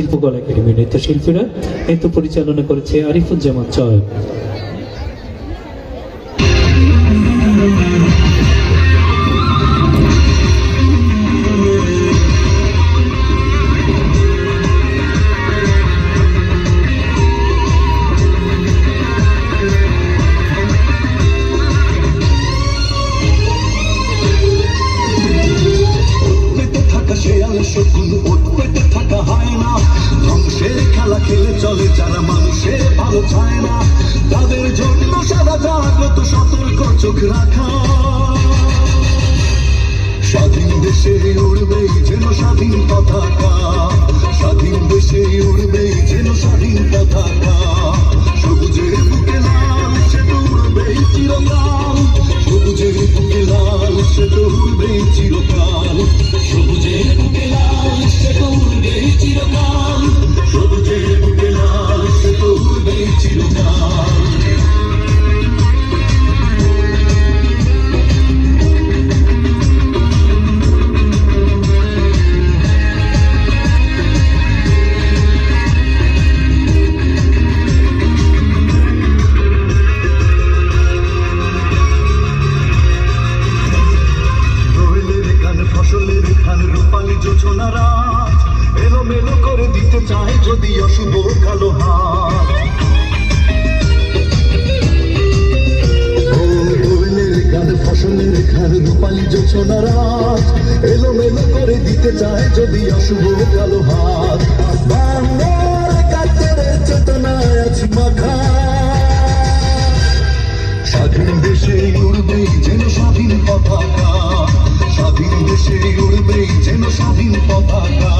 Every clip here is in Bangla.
শিল্পকলা একাডেমির নৃত্যশিল্পীরা। নৃত্য পরিচালনা করেছে আরিফুজ্জামান চয়ন। খেলা খেলে চলে যারা মানুষের ভালো চায় না, তাদের জন্য সাদা জাগ্রত সতর্ক চোখ রাখা। স্বাধীন দেশে উড়বে যেন স্বাধীন পতাকা, স্বাধীন দেশে উড়বে যেন স্বাধীন পতাকা। সবুজের বুকে লাল সে তো উড়বেই চিরকাল, সবুজের বুকে লাল সে তো উড়বেই চিরকাল, সবুজের বুকে লাল সে তো উড়বেই চিরকাল, সবুজের বুকে লাল সে তো উড়বেই চিরকাল। ফসলের খান রূপালী যোজনা রাত এলোমেলো করে দিতে চায় যদি অশুভ কালো হাত। ফসলের খান রূপালী যোজনা রাত এলোমেলো করে দিতে চায় যদি অশুভ কালো হাত। বাংলার কাতের চেতনায় আছি মাখা, স্বাধীন দেশে উড়বে যেন স্বাধীন পতাকা, স্বাধীন দেশে উড়বে যেন স্বাধীন পতাকা।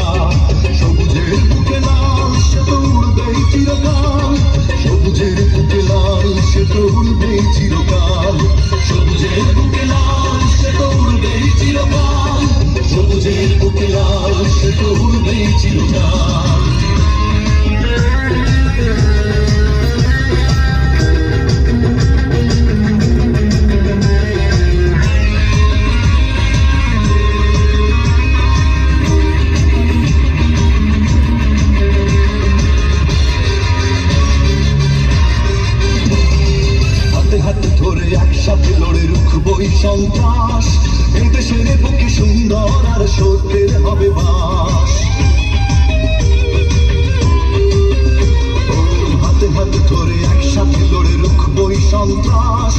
সবুজের বুকে লাল সে তো উড়বেই চিরকাল, সবুজের বুকে লাল সে তো উড়বেই চিরকাল, সবুজের বুকে লাল সে তো উড়বেই চিরকাল, সবুজের বুকে লাল সে তো উড়বেই চিরকাল। একসাথে লড়ে রুখবো এই সন্ত্রাস, এই দেশের বুকে সুন্দর আর সত্যের হবে বাস। হাতে হাতে ধরে একসাথে লড়ে রুখবো এই সন্ত্রাস,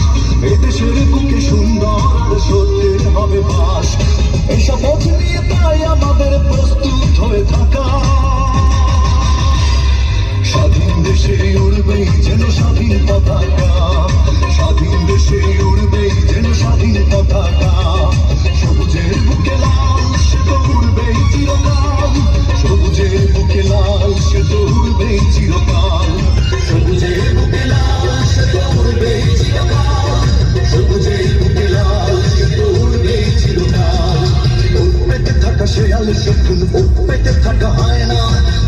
এই দেশের বুকে সুন্দর আর সত্যের হবে বাস। এই শপথ নিয়ে তাই আমাদের প্রস্তুত হয়ে থাকা, স্বাধীন দেশে উড়বেই যেন স্বাধীন পতাকা, স্বাধীন দেশে উড়বেই যেন স্বাধীন পতাকা। সবুজের বুকে লাল সে তো উড়বেই চিরকাল, সবুজের বুকে লাল সে তো উড়বেই চিরকাল, সবুজের বুকে লাল সে তো উড়বেই চিরকাল, সবুজের বুকে লাল সে তো উড়বেই চিরকাল। পেটে থাকা শেয়াল শকুন পেটে থাকা হয় না,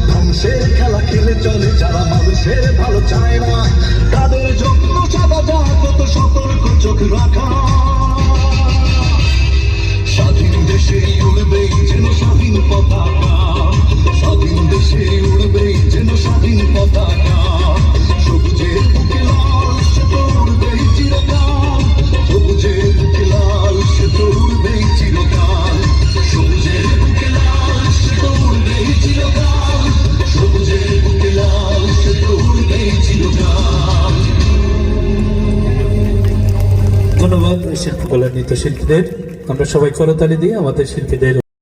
ধ্বংসের খেলা খেলে চলে যারা মানুষের ভালো চায় না, তাদের জন্য সাদা জাগ্রত সতর্ক চোখ রাখা। স্বাধীন দেশে উড়বেই যেন স্বাধীন পতাকা, স্বাধীন দেশে উড়বেই যেন স্বাধীন পতাকা। সবুজের বুকে লাল সে তো উড়বেই চিরকাল, সবুজের বুকে লাল সে তো উড়বেই চিরকাল, সবুজের বুকে লাল সে তো উড়বেই চিরকাল, সবুজের বুকে লাল সে তো উড়বেই চিরকাল। ধন্যবাদ শিল্পকলা নৃত্যশিল্পীদের। আমরা সবাই করতালি দিয়ে আমাদের শিল্পীদের